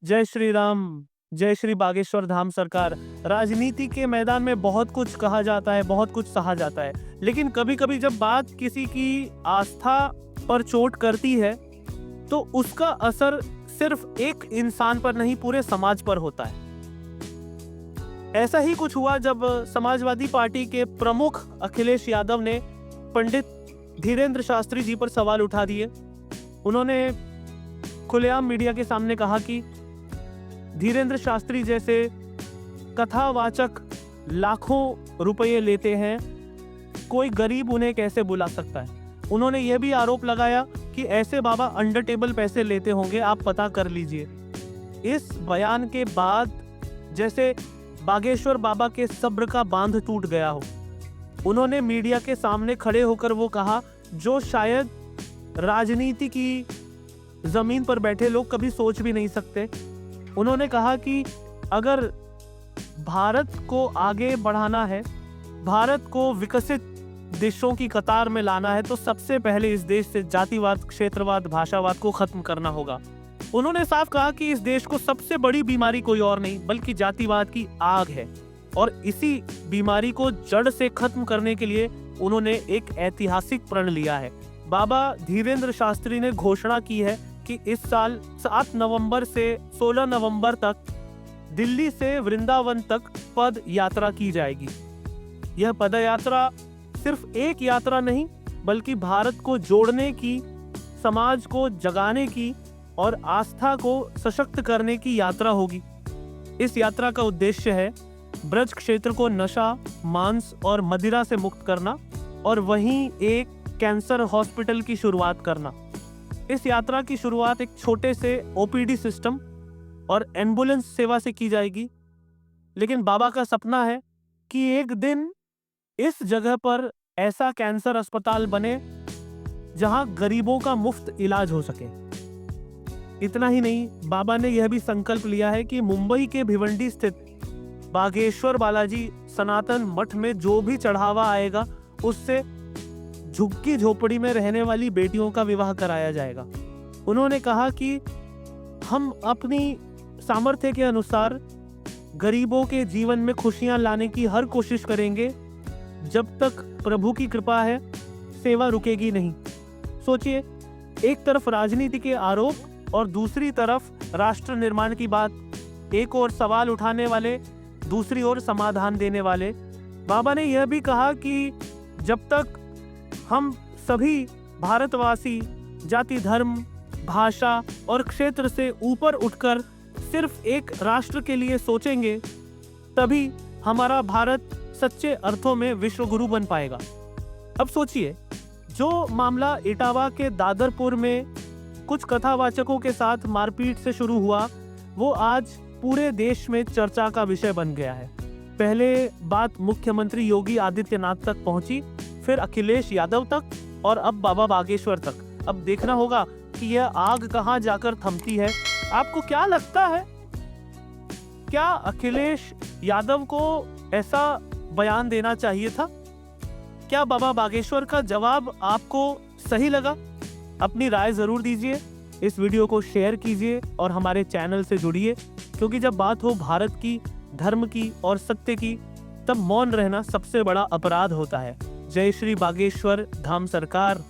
जय श्री राम, जय श्री बागेश्वर धाम सरकार। राजनीति के मैदान में बहुत कुछ कहा जाता है, बहुत कुछ सहा जाता है, लेकिन कभी-कभी जब बात किसी की आस्था पर चोट करती है, तो उसका असर सिर्फ एक इंसान पर नहीं, पूरे समाज पर होता है। ऐसा ही कुछ हुआ जब समाजवादी पार्टी के प्रमुख अखिलेश यादव ने पंडित धीरेंद्र शास्त्री जी पर सवाल उठा दिए। उन्होंने खुलेआम मीडिया के सामने कहा कि धीरेंद्र शास्त्री जैसे कथावाचक लाखों रुपए लेते हैं, कोई गरीब उन्हें कैसे बुला सकता है। उन्होंने यह भी आरोप लगाया कि ऐसे बाबा अंडर टेबल पैसे लेते होंगे, आप पता कर लीजिए। इस बयान के बाद जैसे बागेश्वर बाबा के सब्र का बांध टूट गया हो। उन्होंने मीडिया के सामने खड़े होकर वो कहा जो शायद राजनीति की जमीन पर बैठे लोग कभी सोच भी नहीं सकते। उन्होंने कहा कि अगर भारत को आगे बढ़ाना है, भारत को विकसित देशों की कतार में लाना है, तो सबसे पहले इस देश से जातिवाद, क्षेत्रवाद, भाषावाद को खत्म करना होगा। उन्होंने साफ कहा कि इस देश को सबसे बड़ी बीमारी कोई और नहीं बल्कि जातिवाद की आग है, और इसी बीमारी को जड़ से खत्म करने के लिए उन्होंने एक ऐतिहासिक प्रण लिया है। बाबा धीरेंद्र शास्त्री ने घोषणा की है कि इस साल 7 नवंबर से 16 नवंबर तक दिल्ली से वृंदावन तक पद यात्रा की जाएगी। यह पद यात्रा सिर्फ एक यात्रा नहीं बल्कि भारत को जोड़ने की, समाज को जगाने की और आस्था को सशक्त करने की यात्रा होगी। इस यात्रा का उद्देश्य है ब्रज क्षेत्र को नशा, मांस और मदिरा से मुक्त करना और वहीं एक कैंसर हॉस्पिटल की शुरुआत करना। इस यात्रा की शुरुआत एक छोटे से ओपीडी सिस्टम और एम्बुलेंस सेवा से की जाएगी, लेकिन बाबा का सपना है कि एक दिन इस जगह पर ऐसा कैंसर अस्पताल बने जहां गरीबों का मुफ्त इलाज हो सके। इतना ही नहीं, बाबा ने यह भी संकल्प लिया है कि मुंबई के भिवंडी स्थित बागेश्वर बालाजी सनातन मठ में जो भी चढ़ावा आएगा उससे झुग्गी झोपड़ी में रहने वाली बेटियों का विवाह कराया जाएगा। उन्होंने कहा कि हम अपनी सामर्थ्य के अनुसार गरीबों के जीवन में खुशियां लाने की हर कोशिश करेंगे। जब तक प्रभु की कृपा है, सेवा रुकेगी नहीं। सोचिए, एक तरफ राजनीति के आरोप और दूसरी तरफ राष्ट्र निर्माण की बात। एक और सवाल उठाने वाले, दूसरी ओर समाधान देने वाले। बाबा ने यह भी कहा कि जब तक हम सभी भारतवासी जाति, धर्म, भाषा और क्षेत्र से ऊपर उठकर सिर्फ एक राष्ट्र के लिए सोचेंगे, तभी हमारा भारत सच्चे अर्थों में विश्व गुरु बन पाएगा। अब सोचिए, जो मामला इटावा के दादरपुर में कुछ कथावाचकों के साथ मारपीट से शुरू हुआ, वो आज पूरे देश में चर्चा का विषय बन गया है। पहले बात मुख्यमंत्री योगी आदित्यनाथ तक पहुंची, फिर अखिलेश यादव तक और अब बाबा बागेश्वर तक। अब देखना होगा कि यह आग कहां जाकर थमती है। आपको क्या लगता है, क्या अखिलेश यादव को ऐसा बयान देना चाहिए था? क्या बाबा बागेश्वर का जवाब आपको सही लगा? अपनी राय जरूर दीजिए, इस वीडियो को शेयर कीजिए और हमारे चैनल से जुड़िए, क्योंकि जब बात हो भारत की, धर्म की और सत्य की, तब मौन रहना सबसे बड़ा अपराध होता है। जय श्री बागेश्वर धाम सरकार।